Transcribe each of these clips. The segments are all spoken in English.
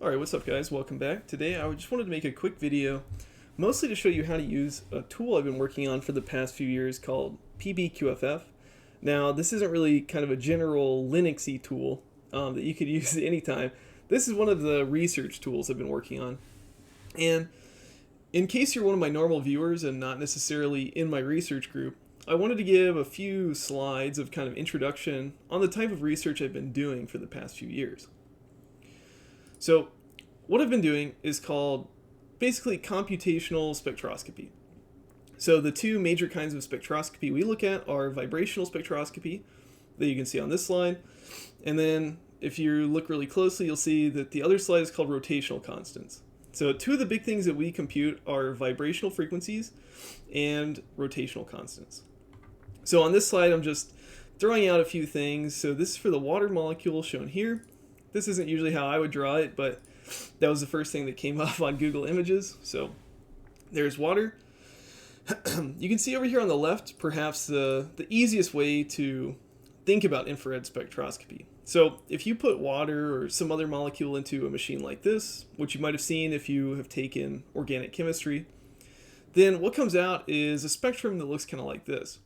Alright, what's up guys? Welcome back. Today I just wanted to make a quick video, mostly to show you how to use a tool I've been working on for the past few years called pbqff. Now, this isn't really kind of a general Linuxy tool that you could use at any time. This is one of the research tools I've been working on. And in case you're one of my normal viewers and not necessarily in my research group, I wanted to give a few slides of kind of introduction on the type of research I've been doing for the past few years. So what I've been doing is called basically computational spectroscopy. So the two major kinds of spectroscopy we look at are vibrational spectroscopy, that you can see on this slide, and then if you look really closely you'll see that the other slide is called rotational constants. So two of the big things that we compute are vibrational frequencies and rotational constants. So on this slide I'm just throwing out a few things. So this is for the water molecule shown here. This isn't usually how I would draw it, but that was the first thing that came up on Google Images. So there's water. You can see over here on the left perhaps the easiest way to think about infrared spectroscopy. So if you put water or some other molecule into a machine like this, which you might have seen if you have taken organic chemistry, then what comes out is a spectrum that looks kind of like this.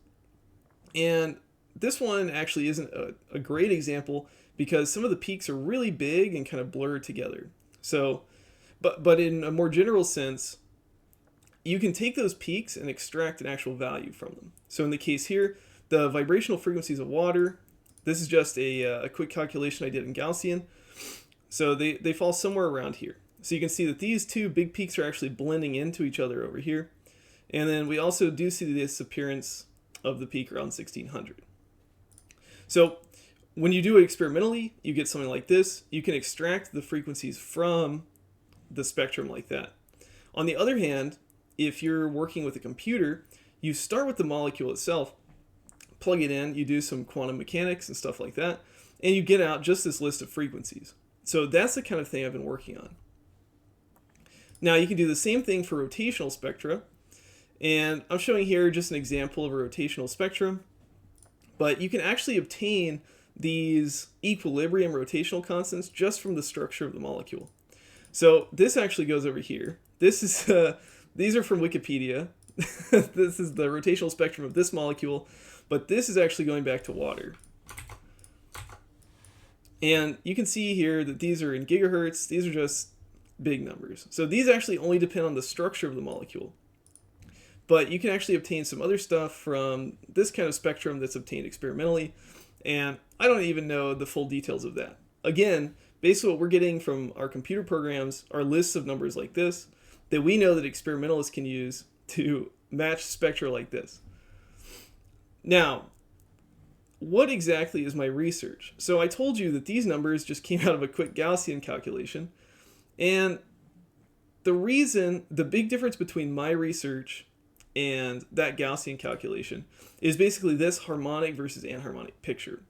And this one actually isn't a great example because some of the peaks are really big and kind of blurred together. So, but in a more general sense, you can take those peaks and extract an actual value from them. So in the case here, the vibrational frequencies of water, this is just a quick calculation I did in Gaussian. So they fall somewhere around here. So you can see that these two big peaks are actually blending into each other over here. And then we also do see this appearance of the peak around 1600. So when you do it experimentally, you get something like this. You can extract the frequencies from the spectrum like that. On the other hand, if you're working with a computer, you start with the molecule itself, plug it in, you do some quantum mechanics and stuff like that, and you get out just this list of frequencies. So that's the kind of thing I've been working on. Now you can do the same thing for rotational spectra, and I'm showing here just an example of a rotational spectrum, but you can actually obtain these equilibrium rotational constants just from the structure of the molecule. So this actually goes over here. This is these are from Wikipedia. This is the rotational spectrum of this molecule, but this is actually going back to water. And you can see here that these are in gigahertz. These are just big numbers. So these actually only depend on the structure of the molecule. But you can actually obtain some other stuff from this kind of spectrum that's obtained experimentally. And I don't even know the full details of that. Again, basically what we're getting from our computer programs are lists of numbers like this that we know that experimentalists can use to match spectra like this. Now, what exactly is my research? So I told you that these numbers just came out of a quick Gaussian calculation. And the big difference between my research and that Gaussian calculation is basically this harmonic versus anharmonic picture.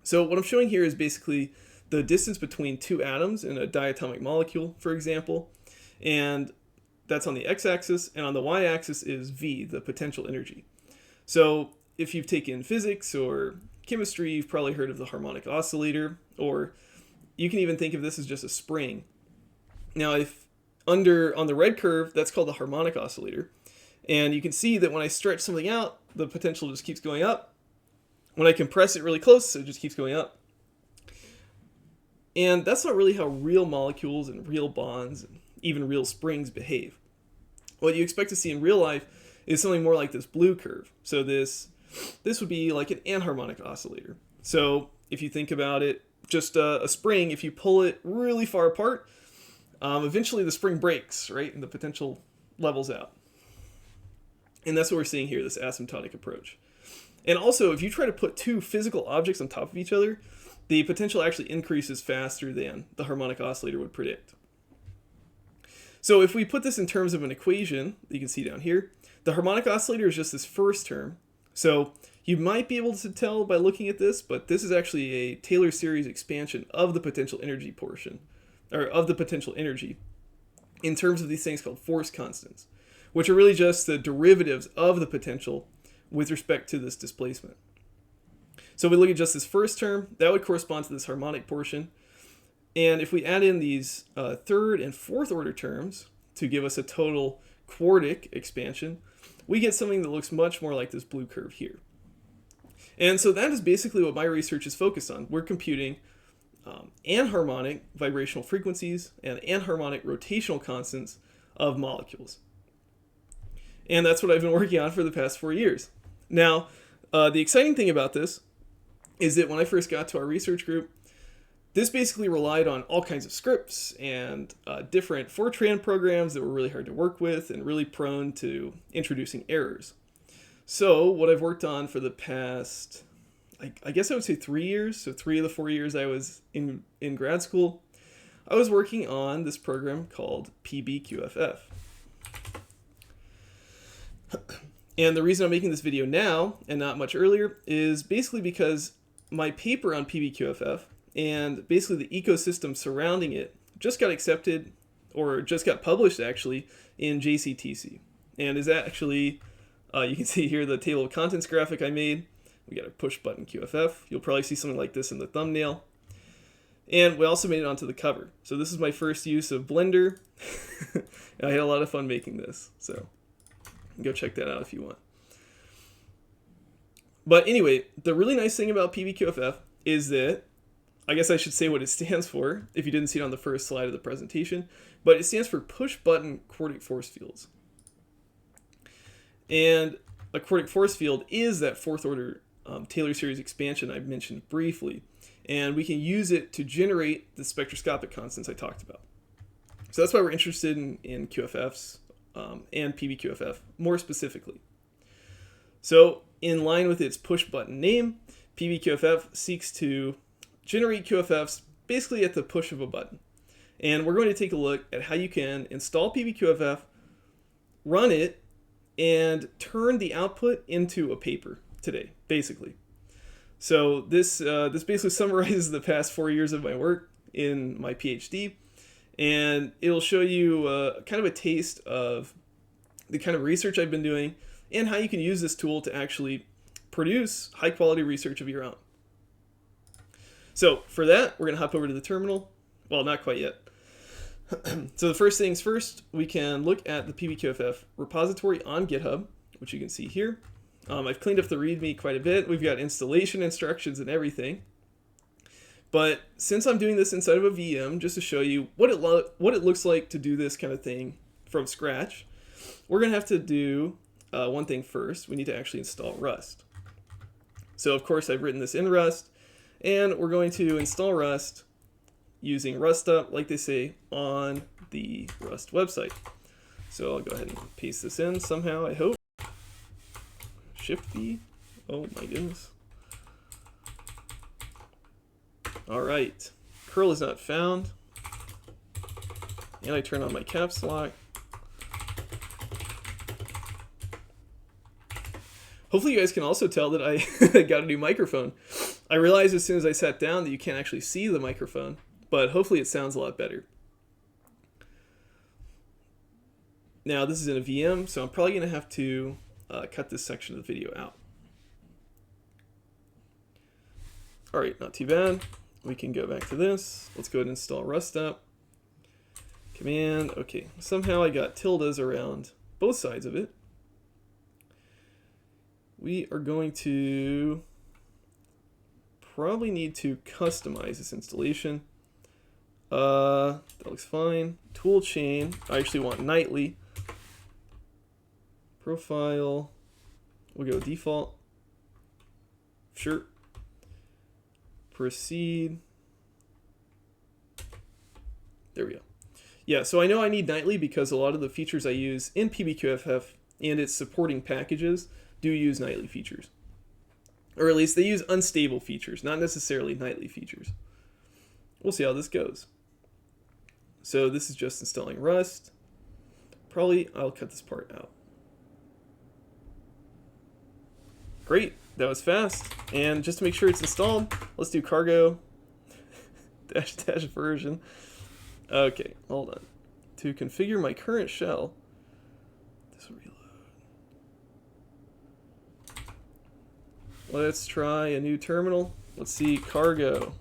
So what I'm showing here is basically the distance between two atoms in a diatomic molecule, for example, and that's on the x-axis, and on the y-axis is V, the potential energy. So if you've taken physics or chemistry, you've probably heard of the harmonic oscillator, or you can even think of this as just a spring. Now if on the red curve, that's called the harmonic oscillator. And you can see that when I stretch something out, the potential just keeps going up. When I compress it really close, it just keeps going up. And that's not really how real molecules and real bonds and even real springs behave. What you expect to see in real life is something more like this blue curve. So this would be like an anharmonic oscillator. So if you think about it, just a spring, if you pull it really far apart, eventually the spring breaks, right? And the potential levels out. And that's what we're seeing here, this asymptotic approach. And also, if you try to put two physical objects on top of each other, the potential actually increases faster than the harmonic oscillator would predict. So if we put this in terms of an equation, you can see down here, the harmonic oscillator is just this first term. So you might be able to tell by looking at this, but this is actually a Taylor series expansion of the potential energy portion, or of the potential energy, in terms of these things called force constants, which are really just the derivatives of the potential with respect to this displacement. So we look at just this first term, that would correspond to this harmonic portion. And if we add in these third and fourth order terms to give us a total quartic expansion, we get something that looks much more like this blue curve here. And so that is basically what my research is focused on. We're computing anharmonic vibrational frequencies and anharmonic rotational constants of molecules. And that's what I've been working on for the past 4 years. Now, the exciting thing about this is that when I first got to our research group, this basically relied on all kinds of scripts and different Fortran programs that were really hard to work with and really prone to introducing errors. So what I've worked on for the past, I guess I would say 3 years, so 3 of the 4 years I was in grad school, I was working on this program called pbqff. And the reason I'm making this video now and not much earlier is basically because my paper on pbqff and basically the ecosystem surrounding it just got accepted, or just got published actually, in JCTC. And is actually, you can see here the table of contents graphic I made. We got a push button QFF. You'll probably see something like this in the thumbnail. And we also made it onto the cover. So this is my first use of Blender. I had a lot of fun making this. So go check that out if you want. But anyway, the really nice thing about pbqff is that, I guess I should say what it stands for, if you didn't see it on the first slide of the presentation, but it stands for push button quartic force fields. And a quartic force field is that fourth order Taylor series expansion I mentioned briefly, and we can use it to generate the spectroscopic constants I talked about. So that's why we're interested in QFFs and pbqff more specifically. So in line with its push button name, pbqff seeks to generate QFFs basically at the push of a button. And we're going to take a look at how you can install pbqff, run it, and turn the output into a paper today, basically. So this basically summarizes the past 4 years of my work in my PhD, and it'll show you kind of a taste of the kind of research I've been doing and how you can use this tool to actually produce high quality research of your own. So for that, we're going to hop over to the terminal. Well, not quite yet. So the first things first, we can look at the pbqff repository on GitHub, which you can see here. I've cleaned up the README quite a bit. We've got installation instructions and everything. But since I'm doing this inside of a VM, just to show you what it looks like to do this kind of thing from scratch, we're going to have to do one thing first. We need to actually install Rust. So of course I've written this in Rust, and we're going to install Rust using Rust up, like they say on the Rust website. So I'll go ahead and paste this in somehow, I hope. Shift B. Oh my goodness. All right. Curl is not found. And I turn on my caps lock. Hopefully you guys can also tell that I got a new microphone. I realized as soon as I sat down that you can't actually see the microphone, but hopefully it sounds a lot better. Now this is in a VM, so I'm probably going to have to cut this section of the video out. All right, not too bad. We can go back to this. Let's go ahead and install Rust up. Command, okay. Somehow I got tildes around both sides of it. We are going to probably need to customize this installation. That looks fine. Tool chain, I actually want nightly. Profile, we'll go default. Sure. Proceed. There we go. Yeah, so I know I need nightly because a lot of the features I use in pbqff and its supporting packages do use nightly features. Or at least they use unstable features, not necessarily nightly features. We'll see how this goes. So this is just installing Rust. Probably I'll cut this part out. Great, that was fast. And just to make sure it's installed, let's do cargo dash version. Okay, hold on. To configure my current shell, this will reload. Let's try a new terminal. Let's see, cargo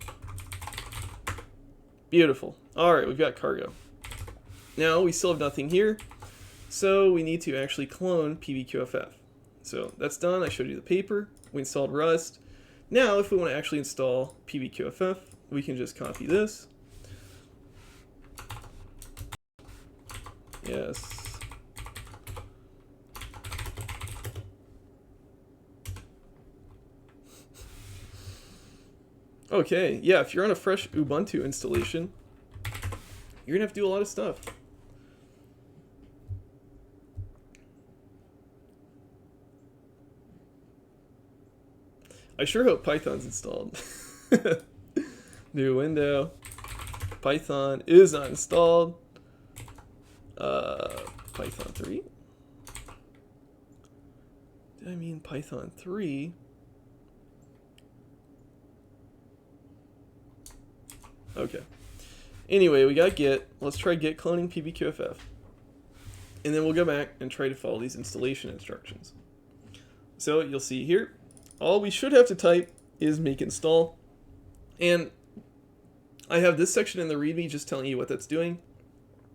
Beautiful. All right, we've got cargo. Now we still have nothing here, so we need to actually clone pbqff. So that's done. I showed you the paper. We installed Rust. Now, if we want to actually install pbqff, we can just copy this. Yes. Okay, yeah, if you're on a fresh Ubuntu installation, you're going to have to do a lot of stuff. I sure hope Python's installed. New window. Python is not installed. Python 3? Did I mean Python 3? Okay. Anyway, we got Git. Let's try Git cloning pbqff. And then we'll go back and try to follow these installation instructions. So you'll see here, all we should have to type is make install. And I have this section in the README just telling you what that's doing.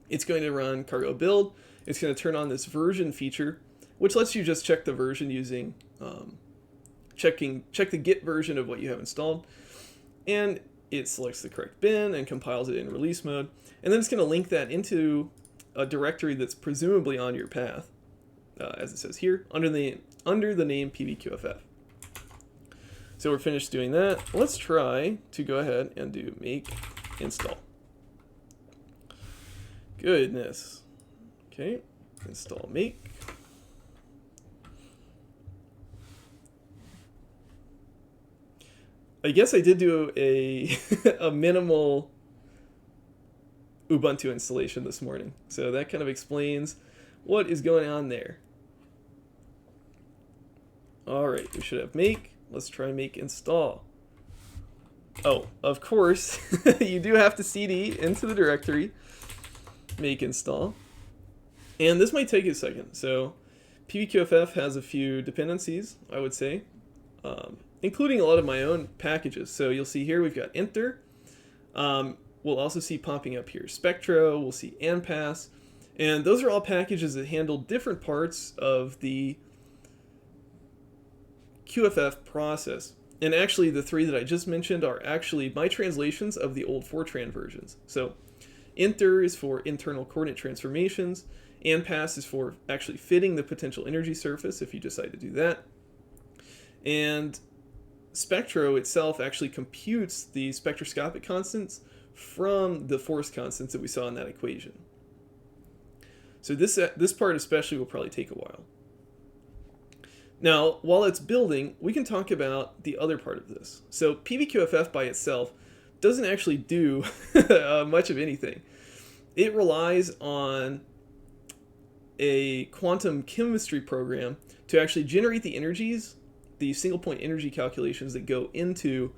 It's going to run cargo build. It's going to turn on this version feature, which lets you just check the version using check the Git version of what you have installed. And it selects the correct bin and compiles it in release mode. And then it's going to link that into a directory that's presumably on your path, as it says here, under the name pbqff. So we're finished doing that. Let's try to go ahead and do make install. Goodness. Okay, install make. I guess I did do a a minimal Ubuntu installation this morning, so that kind of explains what is going on there. All right, we should have make. Let's try make install. Oh, of course, you do have to cd into the directory make install, and this might take a second. So pbqff has a few dependencies, I would say, including a lot of my own packages. So you'll see here we've got enter. We'll also see popping up here Spectro, we'll see anpass, and those are all packages that handle different parts of the QFF process. And actually the three that I just mentioned are actually my translations of the old Fortran versions. So enter is for internal coordinate transformations, anpass is for actually fitting the potential energy surface if you decide to do that, and Spectro itself actually computes the spectroscopic constants from the force constants that we saw in that equation. So this part especially will probably take a while. Now, while it's building, we can talk about the other part of this. So pbqff by itself doesn't actually do much of anything. It relies on a quantum chemistry program to actually generate the energies, the single point energy calculations that go into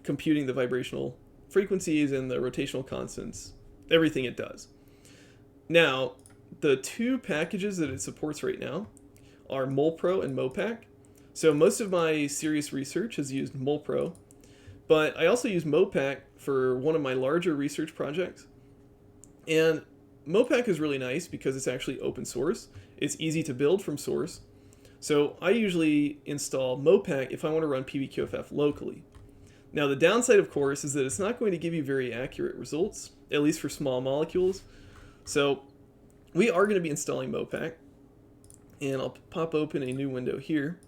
computing the vibrational frequencies and the rotational constants, everything it does. Now, the two packages that it supports right now are MolPro and MOPAC. So most of my serious research has used MolPro, but I also use MOPAC for one of my larger research projects. And MOPAC is really nice because it's actually open source. It's easy to build from source. So I usually install MOPAC if I want to run pbqff locally. Now the downside, of course, is that it's not going to give you very accurate results, at least for small molecules. So we are going to be installing MOPAC, and I'll pop open a new window here.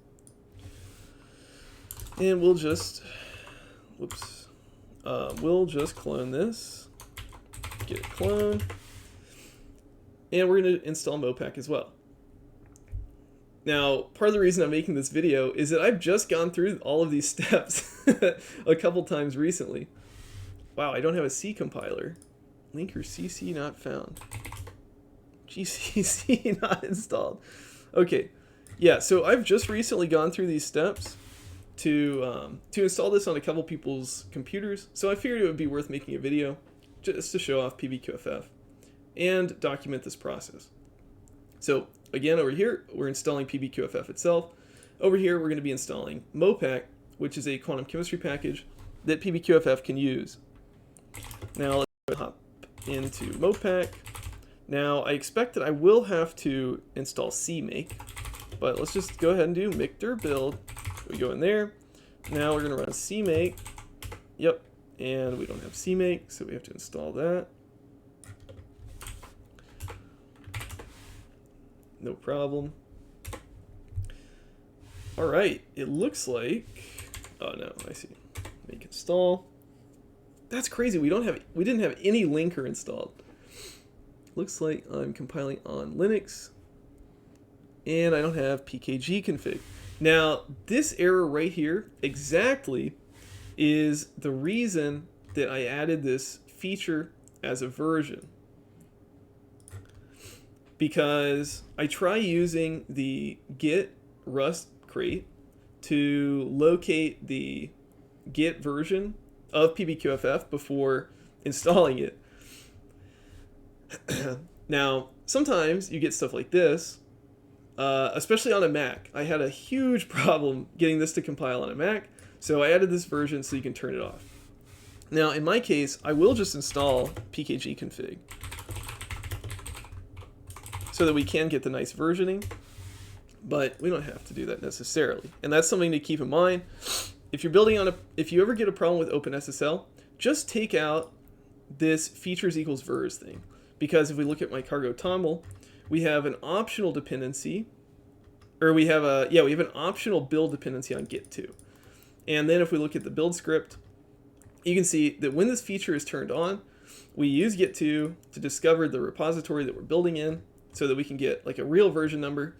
And we'll just, we'll just clone this, git clone, and we're going to install MOPAC as well. Now, part of the reason I'm making this video is that I've just gone through all of these steps a couple times recently. Wow, I don't have a C compiler. Linker CC not found. GCC not installed. Okay, yeah, so I've just recently gone through these steps to install this on a couple people's computers, so I figured it would be worth making a video just to show off pbqff and document this process. So again, over here, we're installing pbqff itself. Over here, we're going to be installing MOPAC, which is a quantum chemistry package that pbqff can use. Now let's hop into MOPAC. Now I expect that I will have to install CMake, but let's just go ahead and do mkdir build. We go in there. Now we're going to run CMake. Yep, and we don't have CMake, so we have to install that. No problem. All right, it looks like, oh no, I see. Make install. That's crazy. We didn't have any linker installed. Looks like I'm compiling on Linux, and I don't have pkgconfig. Now, this error right here exactly is the reason that I added this feature as a version. Because I try using the git rust crate to locate the git version of pbqff before installing it. Now, sometimes you get stuff like this, especially on a Mac. I had a huge problem getting this to compile on a Mac, so I added this version so you can turn it off. Now, in my case, I will just install pkgconfig so that we can get the nice versioning, but we don't have to do that necessarily. And that's something to keep in mind. If you're building on if you ever get a problem with OpenSSL, just take out this features equals vers thing. Because if we look at my cargo toml, we have an optional dependency, or we have an optional build dependency on git2. And then if we look at the build script, you can see that when this feature is turned on, we use git2 to discover the repository that we're building in, so that we can get like a real version number.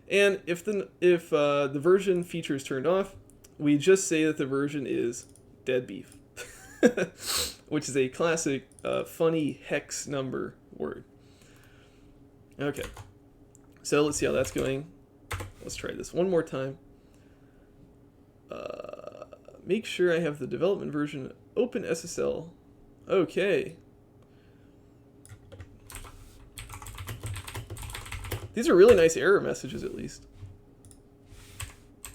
And if the version feature is turned off, we just say that the version is dead beef, which is a classic funny hex number word. Okay, so let's see how that's going. Let's try this one more time. Make sure I have the development version OpenSSL. Okay. These are really nice error messages, at least.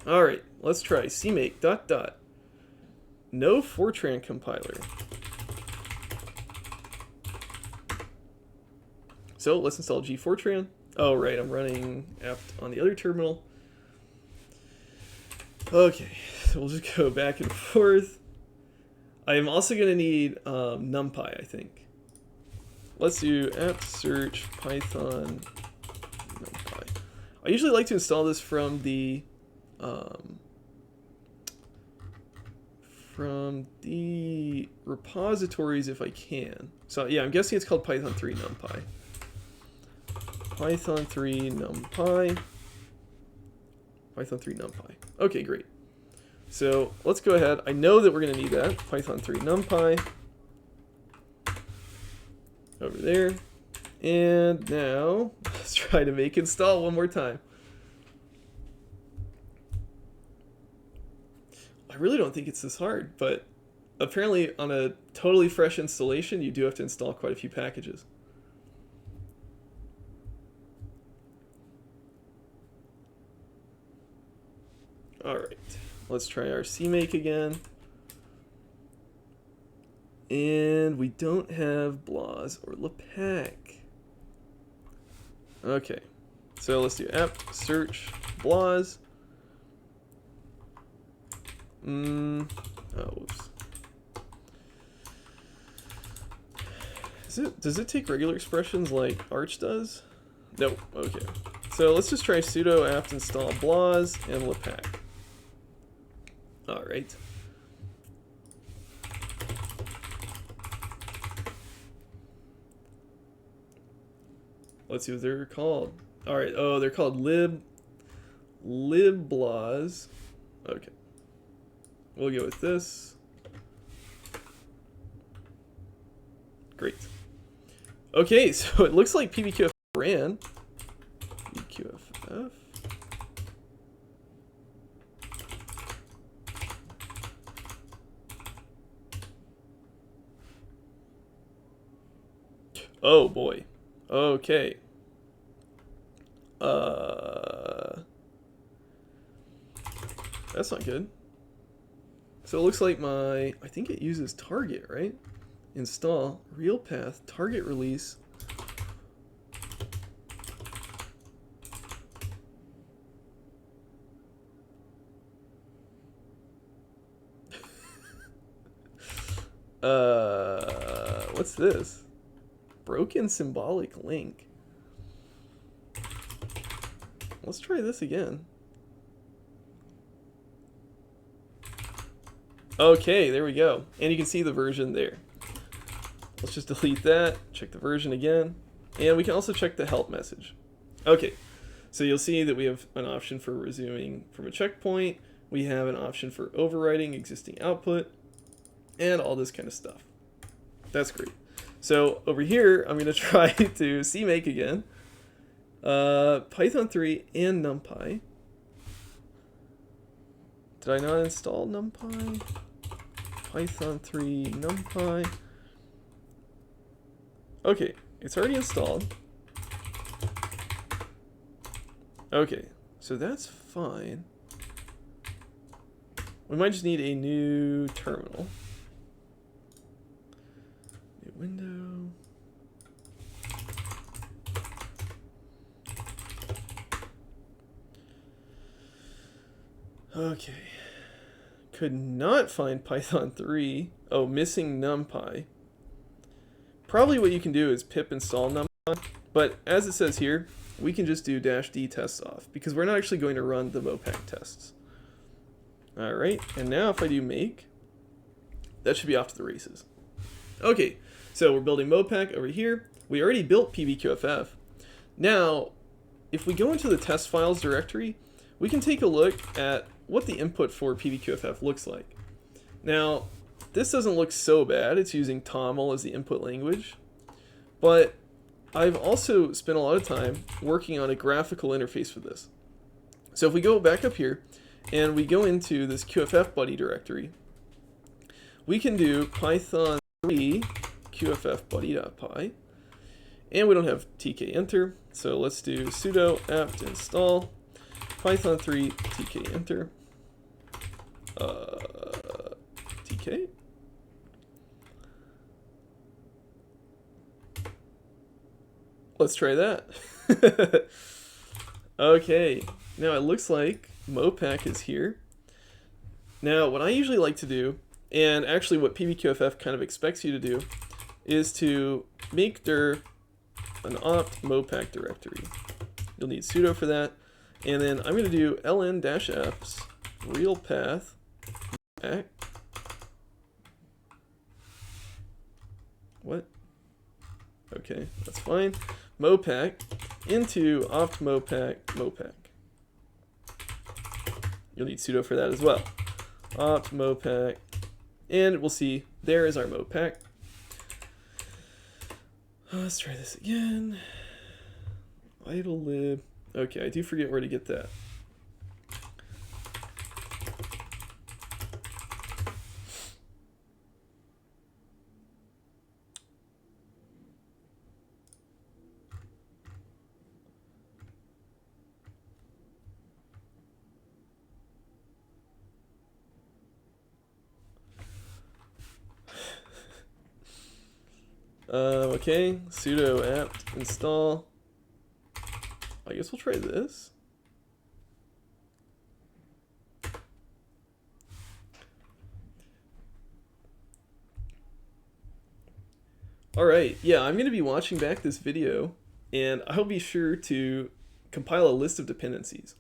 All right, let's try cmake ... no Fortran compiler. So let's install gfortran. Oh, right, I'm running apt on the other terminal. Okay, so we'll just go back and forth. I am also going to need numpy, I think. Let's do apt search python numpy. I usually like to install this from the repositories if I can. So yeah, I'm guessing it's called python 3 numpy. Python 3 numpy. Python 3 numpy. Okay, great. So let's go ahead. I know that we're going to need that. Python 3 numpy. Over there. And now let's try to make install one more time. I really don't think it's this hard, but apparently on a totally fresh installation, you do have to install quite a few packages. All right, let's try our CMake again. And we don't have BLAS or LaTeX. Okay, so let's do apt search BLAS. Oh, whoops. Does it take regular expressions like Arch does? Nope. Okay. So let's just try sudo apt install BLAS and LaTeX. All right. Let's see what they're called. All right. Oh, they're called libblas. Okay. We'll go with this. Great. Okay, so it looks like pbqff ran. pbqff. Oh boy. Okay. That's not good. So it looks like I think it uses target, right? install real path target release what's this? Broken symbolic link. Let's try this again. Okay, there we go. And you can see the version there. Let's just delete that, check the version again, and we can also check the help message. Okay, so you'll see that we have an option for resuming from a checkpoint, we have an option for overwriting existing output, and all this kind of stuff. That's great. So over here, I'm going to try to CMake again. Python 3 and NumPy. Did I not install NumPy? Python 3 NumPy. Okay, it's already installed. Okay, so that's fine. We might just need a new terminal. New window. Okay. Could not find Python 3. Oh, missing NumPy. Probably what you can do is pip install NumPy, but as it says here, we can just do -d tests off because we're not actually going to run the MOPAC tests. Alright, and now if I do make, that should be off to the races. Okay, so we're building MOPAC over here. We already built pbqff. Now, if we go into the test files directory, we can take a look at what the input for pbqff looks like. Now, this doesn't look so bad. It's using TOML as the input language, but I've also spent a lot of time working on a graphical interface for this. So if we go back up here and we go into this QFFbuddy directory, we can do python 3 qffbuddy.py, and we don't have tk enter, so let's do sudo apt install python 3 tk enter tk. Let's try that. Okay, now it looks like MOPAC is here. Now what I usually like to do, and actually what pbqff kind of expects you to do, is to make dir an opt MOPAC directory. You'll need sudo for that, and then I'm going to do ln-fs real path MOPAC. What? Okay, that's fine. MOPAC into opt MOPAC MOPAC. You'll need sudo for that as well. Opt MOPAC, and we'll see there is our MOPAC. Let's try this again. Idle lib. Okay, I do forget where to get that. Okay, sudo apt install. I guess we'll try this. Alright, yeah, I'm going to be watching back this video, and I'll be sure to compile a list of dependencies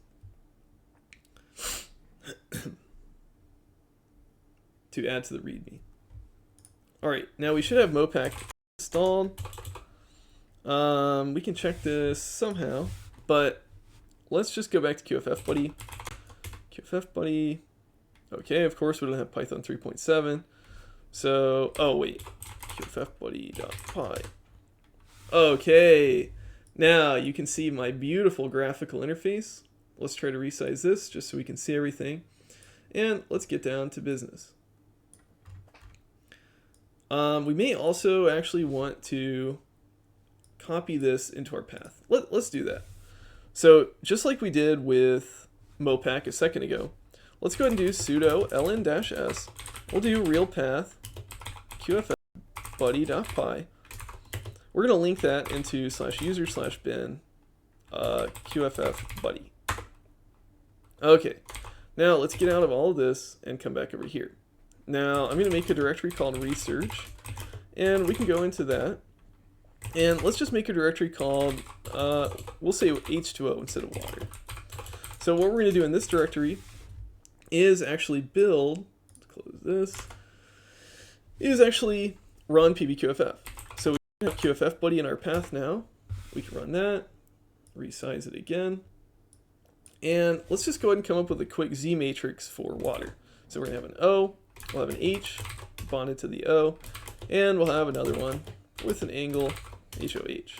to add to the README. Alright, now we should have MOPAC installed. We can check this somehow, but let's just go back to QFFbuddy. QFFbuddy. Okay, of course we don't have Python 3.7. So, oh wait, QFFbuddy.py. Okay, now you can see my beautiful graphical interface. Let's try to resize this just so we can see everything. And let's get down to business. We may also actually want to copy this into our path. Let's do that. So just like we did with MOPAC a second ago, let's go ahead and do sudo ln-s. We'll do real path QFF qffbuddy.py. We're going to link that into /user/bin QFFbuddy. Okay, now let's get out of all of this and come back over here. Now I'm going to make a directory called research, and we can go into that. And let's just make a directory called, we'll say H2O instead of water. So what we're going to do in this directory is actually build, let's close this, is actually run pbqff. So we have QFFbuddy in our path now. We can run that, resize it again. And let's just go ahead and come up with a quick Z matrix for water. So we're going to have an O, we'll have an H bonded to the O, and we'll have another one with an angle HOH.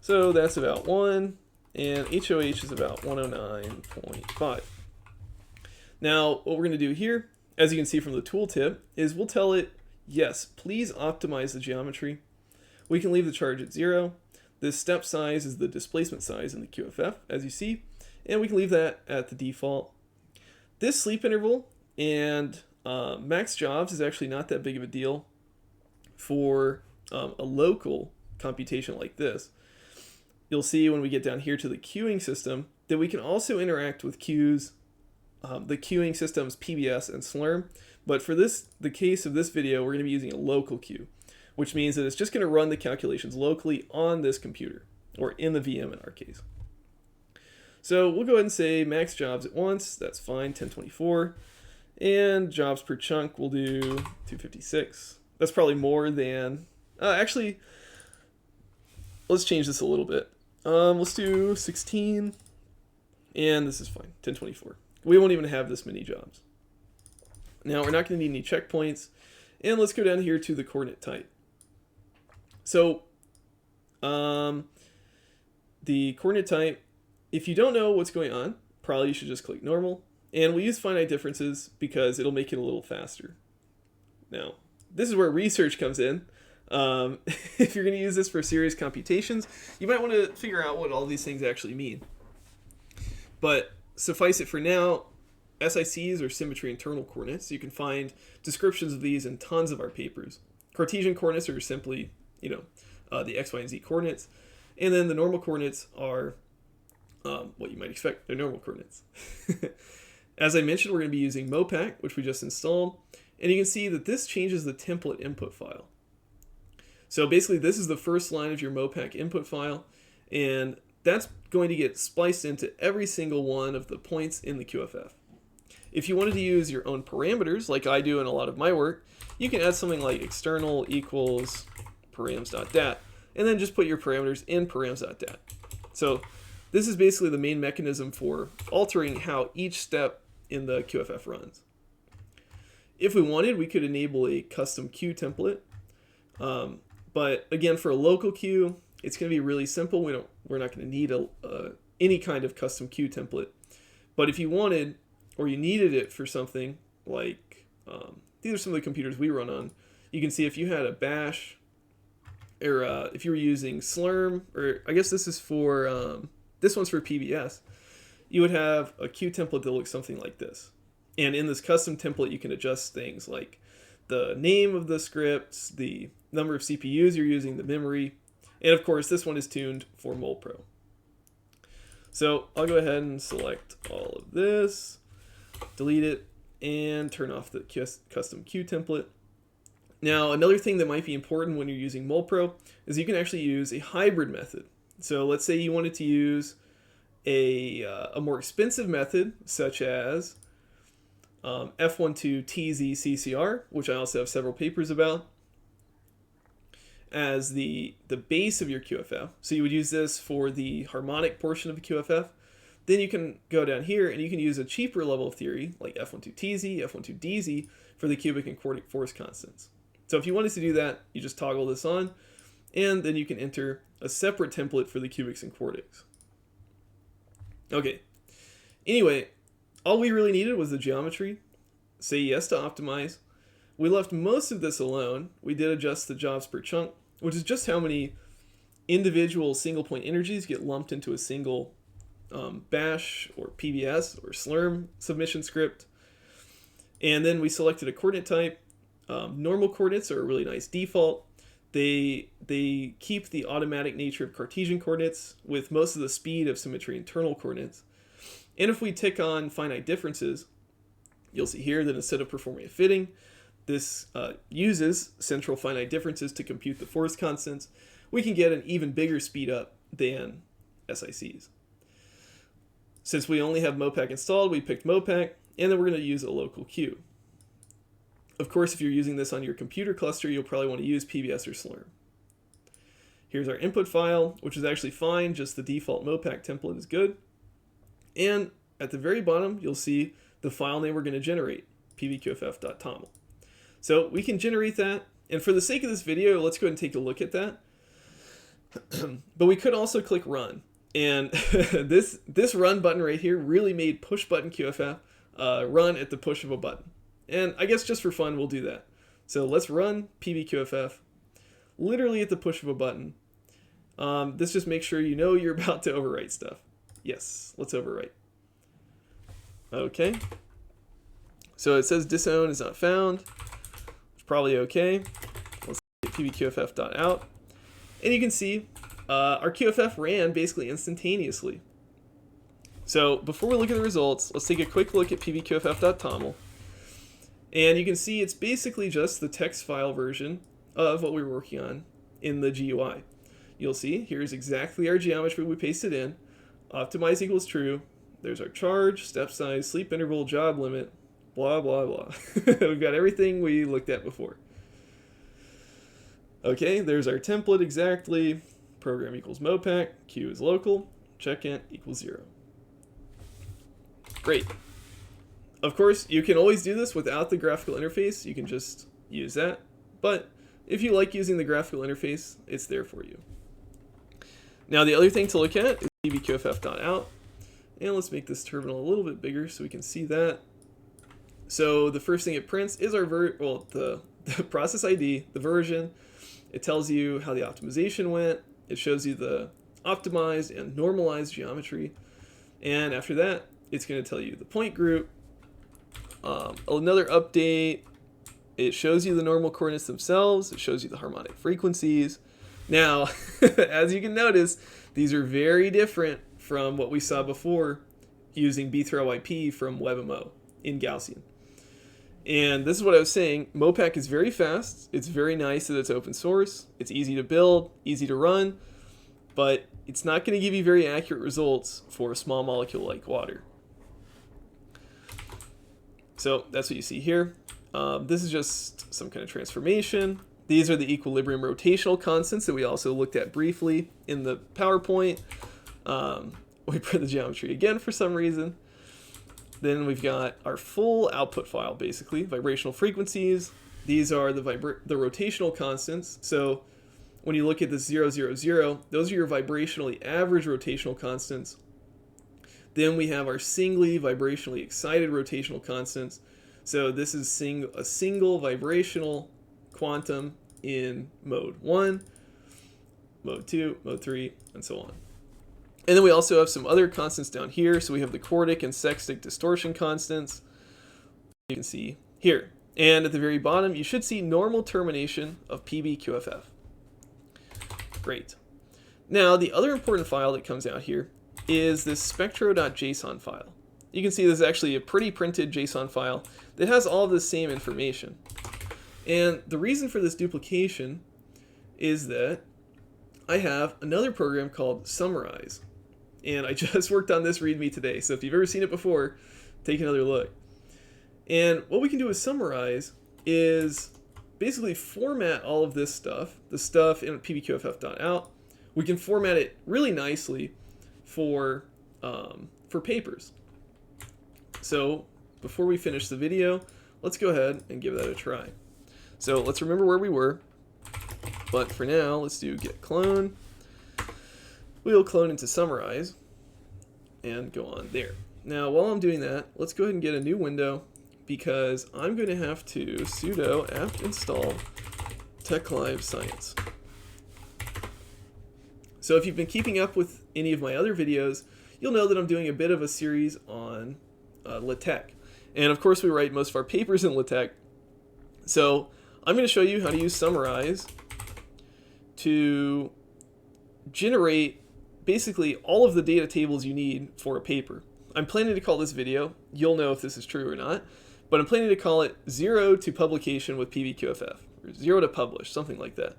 So that's about 1, and HOH is about 109.5. Now, what we're going to do here, as you can see from the tooltip, is we'll tell it, yes, please optimize the geometry. We can leave the charge at 0. This step size is the displacement size in the QFF, as you see, and we can leave that at the default. This sleep interval and max jobs is actually not that big of a deal for a local computation like this. You'll see when we get down here to the queuing system that we can also interact with queues, the queuing systems PBS and Slurm. But for the case of this video, we're going to be using a local queue, which means that it's just going to run the calculations locally on this computer, or in the VM in our case. So we'll go ahead and say max jobs at once. That's fine, 1024. And jobs per chunk, we'll do 256. That's probably more than, actually, let's change this a little bit. Let's do 16, and this is fine, 1024. We won't even have this many jobs. Now, we're not going to need any checkpoints, and let's go down here to the coordinate type. So, the coordinate type, if you don't know what's going on, probably you should just click normal, and we use finite differences because it'll make it a little faster. Now, this is where research comes in. If you're going to use this for serious computations, you might want to figure out what all these things actually mean. But suffice it for now, SICs or symmetry internal coordinates. You can find descriptions of these in tons of our papers. Cartesian coordinates are simply, the x, y, and z coordinates. And then the normal coordinates are what you might expect. They're normal coordinates. As I mentioned, we're going to be using MOPAC, which we just installed. And you can see that this changes the template input file. So basically, this is the first line of your MOPAC input file, and that's going to get spliced into every single one of the points in the QFF. If you wanted to use your own parameters, like I do in a lot of my work, you can add something like external equals params.dat, and then just put your parameters in params.dat. So this is basically the main mechanism for altering how each step in the QFF runs. If we wanted, we could enable a custom queue template. But again, for a local queue, it's going to be really simple. We're not going to need any kind of custom queue template. But if you wanted, or you needed it for something like, these are some of the computers we run on. You can see if you had a bash, or if you were using Slurm, or I guess this is for, this one's for PBS, you would have a queue template that looks something like this. And in this custom template, you can adjust things like the name of the scripts, the number of CPUs you're using, the memory, and of course this one is tuned for MolPro. So I'll go ahead and select all of this, delete it, and turn off the custom queue template. Now another thing that might be important when you're using MolPro is you can actually use a hybrid method. So let's say you wanted to use a more expensive method such as F12TZCCR, which I also have several papers about, as the base of your QFF. So you would use this for the harmonic portion of the QFF. Then you can go down here and you can use a cheaper level of theory like F12TZ, F12DZ for the cubic and quartic force constants. So if you wanted to do that, you just toggle this on, and then you can enter a separate template for the cubics and quartics. Okay, anyway, all we really needed was the geometry. Say yes to optimize. We left most of this alone. We did adjust the jobs per chunk, which is just how many individual single point energies get lumped into a single bash or PBS or Slurm submission script. And then we selected a coordinate type. Normal coordinates are a really nice default. They keep the automatic nature of Cartesian coordinates with most of the speed of symmetry internal coordinates. And if we tick on finite differences, you'll see here that instead of performing a fitting, this uses central finite differences to compute the force constants. We can get an even bigger speed up than SICs. Since we only have MOPAC installed, we picked MOPAC, and then we're going to use a local Q. Of course, if you're using this on your computer cluster, you'll probably want to use PBS or Slurm. Here's our input file, which is actually fine, just the default MOPAC template is good. And at the very bottom, you'll see the file name we're going to generate, pbqff.toml. So we can generate that, and for the sake of this video, let's go ahead and take a look at that. But we could also click run, and this run button right here really made push button QFF run at the push of a button. And I guess just for fun, we'll do that. So let's run pbqff literally at the push of a button. This just makes sure you know you're about to overwrite stuff. Yes, let's overwrite. Okay. So it says disown is not found. It's probably okay. Let's get pbqff.out. And you can see our QFF ran basically instantaneously. So before we look at the results, let's take a quick look at pbqff.toml. And you can see it's basically just the text file version of what we were working on in the GUI. You'll see here's exactly our geometry we pasted in. Optimize equals true. There's our charge, step size, sleep interval, job limit, blah, blah, blah. We've got everything we looked at before. Okay, there's our template exactly. Program equals MOPAC, Q is local, checkint equals 0. Great. Of course, you can always do this without the graphical interface. You can just use that. But if you like using the graphical interface, it's there for you. Now, the other thing to look at is pbqff.out. And let's make this terminal a little bit bigger so we can see that. So the first thing it prints is our the process ID, the version. It tells you how the optimization went. It shows you the optimized and normalized geometry. And after that, it's going to tell you the point group. Another update, it shows you the normal coordinates themselves. It shows you the harmonic frequencies. Now, as you can notice, these are very different from what we saw before using B3LYP from WebMO in Gaussian. And this is what I was saying. MOPAC is very fast. It's very nice that it's open source. It's easy to build, easy to run, but it's not going to give you very accurate results for a small molecule like water. So that's what you see here. This is just some kind of transformation. These are the equilibrium rotational constants that we also looked at briefly in the PowerPoint. We print the geometry again for some reason. Then we've got our full output file, basically, vibrational frequencies. These are the rotational constants. So when you look at this 0, 0, 0, those are your vibrationally average rotational constants. Then we have our singly vibrationally excited rotational constants. So this is a single vibrational quantum in mode 1, mode 2, mode 3, and so on. And then we also have some other constants down here. So we have the quartic and sextic distortion constants. You can see here. And at the very bottom, you should see normal termination of pbqff. Great. Now, the other important file that comes out here is this spectro.json file. You can see this is actually a pretty printed JSON file that has all of the same information. And the reason for this duplication is that I have another program called Summarize. And I just worked on this README today. So if you've ever seen it before, take another look. And what we can do with Summarize is basically format all of this stuff, the stuff in pbqff.out. We can format it really nicely for papers. So before we finish the video, let's go ahead and give that a try. So let's remember where we were. But for now, let's do git clone. We'll clone into Summarize and go on there. Now, while I'm doing that, let's go ahead and get a new window because I'm going to have to sudo apt install TechLive Science. So if you've been keeping up with any of my other videos, you'll know that I'm doing a bit of a series on LaTeX. And of course, we write most of our papers in LaTeX. So I'm going to show you how to use Summarize to generate basically all of the data tables you need for a paper. I'm planning to call this video, you'll know if this is true or not, but I'm planning to call it 0 to publication with pbqff, or 0 to publish, something like that.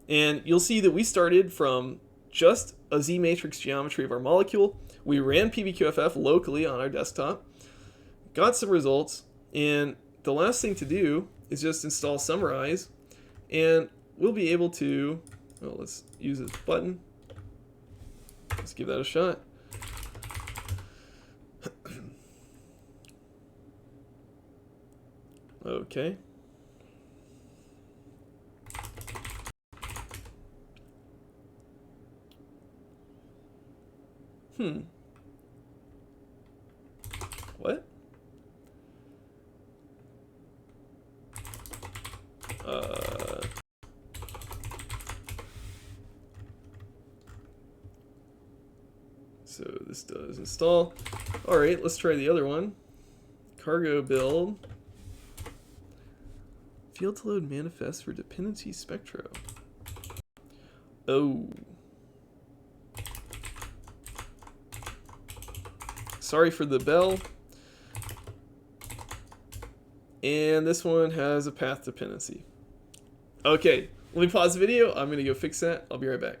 And you'll see that we started from just a Z-matrix geometry of our molecule. We ran pbqff locally on our desktop, got some results, and the last thing to do is just install Summarize, and we'll be able to, well, let's use this button. Let's give that a shot. Okay. What? So this does install. All right, let's try the other one. Cargo build. Field to load manifest for dependency spectro. Oh. Sorry for the bell. And this one has a path dependency. Okay, let me pause the video. I'm gonna go fix that. I'll be right back.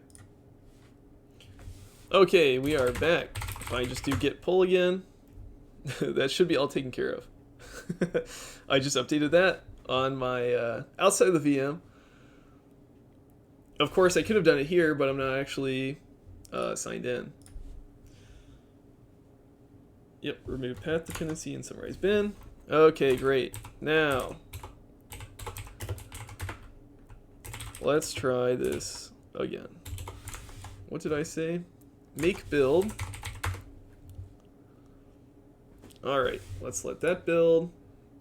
Okay, we are back. If I just do git pull again, that should be all taken care of. I just updated that on my outside of the VM. Of course, I could have done it here, but I'm not actually signed in. Yep, remove path dependency and Summarize bin. Okay, great. Now, let's try this again. What did I say? Make build. All right, let's let that build.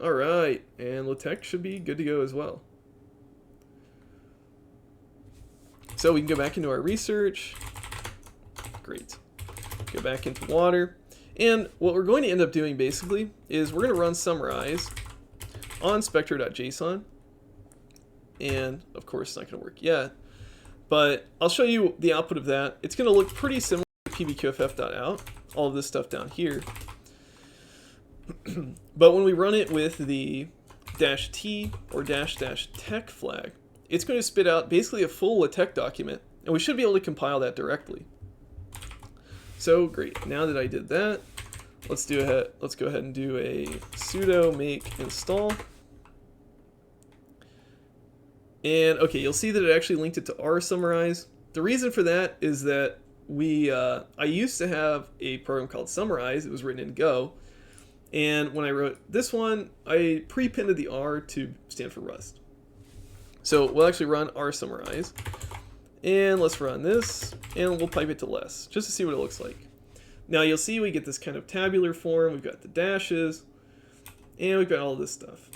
All right, and LaTeX should be good to go as well. So we can go back into our research. Great. Go back into water. And what we're going to end up doing basically is we're going to run Summarize on spectro.json. And of course, it's not going to work yet. But I'll show you the output of that. It's going to look pretty similar to pbqff.out, all of this stuff down here. But when we run it with the -t or --tech flag, it's going to spit out basically a full LaTeX document, and we should be able to compile that directly. So great. Now that I did that, let's go ahead and do a sudo make install. And okay, you'll see that it actually linked it to our Summarize. The reason for that is that I used to have a program called Summarize. It was written in Go. And when I wrote this one, I pre-pinned the R to stand for Rust. So we'll actually run our Summarize. And let's run this, and we'll pipe it to less, just to see what it looks like. Now you'll see we get this kind of tabular form. We've got the dashes, and we've got all this stuff.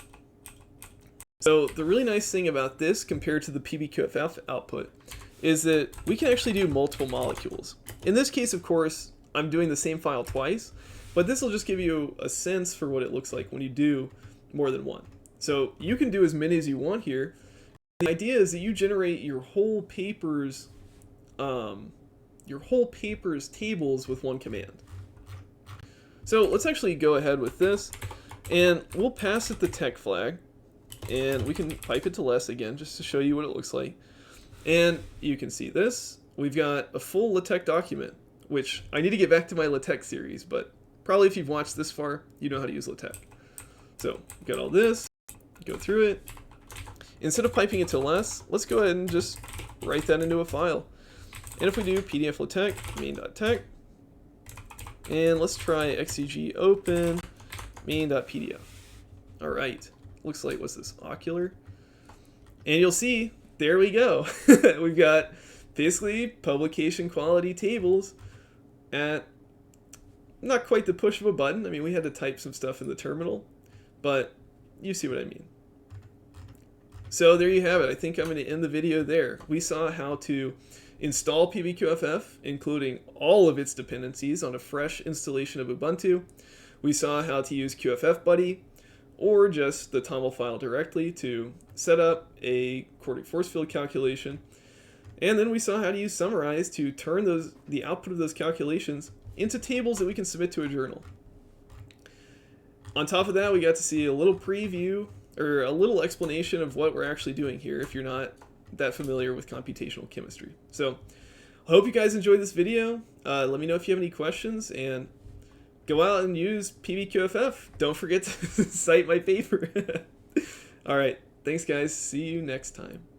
So the really nice thing about this compared to the pbqff output is that we can actually do multiple molecules. In this case, of course, I'm doing the same file twice, but this will just give you a sense for what it looks like when you do more than one. So you can do as many as you want here. The idea is that you generate your whole paper's tables with one command. So let's actually go ahead with this, and we'll pass it the tech flag, and we can pipe it to less again just to show you what it looks like. And you can see this. We've got a full LaTeX document, which I need to get back to my LaTeX series, but probably if you've watched this far, you know how to use LaTeX. So we've got all this, go through it. Instead of piping it to less, let's go ahead and just write that into a file. And if we do pdf LaTeX main.tech, and let's try xcg open main.pdf. All right, looks like, what's this, ocular? And you'll see, there we go. We've got basically publication quality tables at not quite the push of a button. I mean, we had to type some stuff in the terminal, but you see what I mean. So there you have it. I think I'm going to end the video there. We saw how to install pbqff, including all of its dependencies on a fresh installation of Ubuntu. We saw how to use QFFbuddy. or just the TOML file directly to set up a quartic force field calculation. And then we saw how to use summarize to turn the output of those calculations into tables that we can submit to a journal. On top of that, we got to see a little preview or a little explanation of what we're actually doing here if you're not that familiar with computational chemistry. So I hope you guys enjoyed this video. Let me know if you have any questions, and go out and use pbqff. Don't forget to cite my paper. All right. Thanks, guys. See you next time.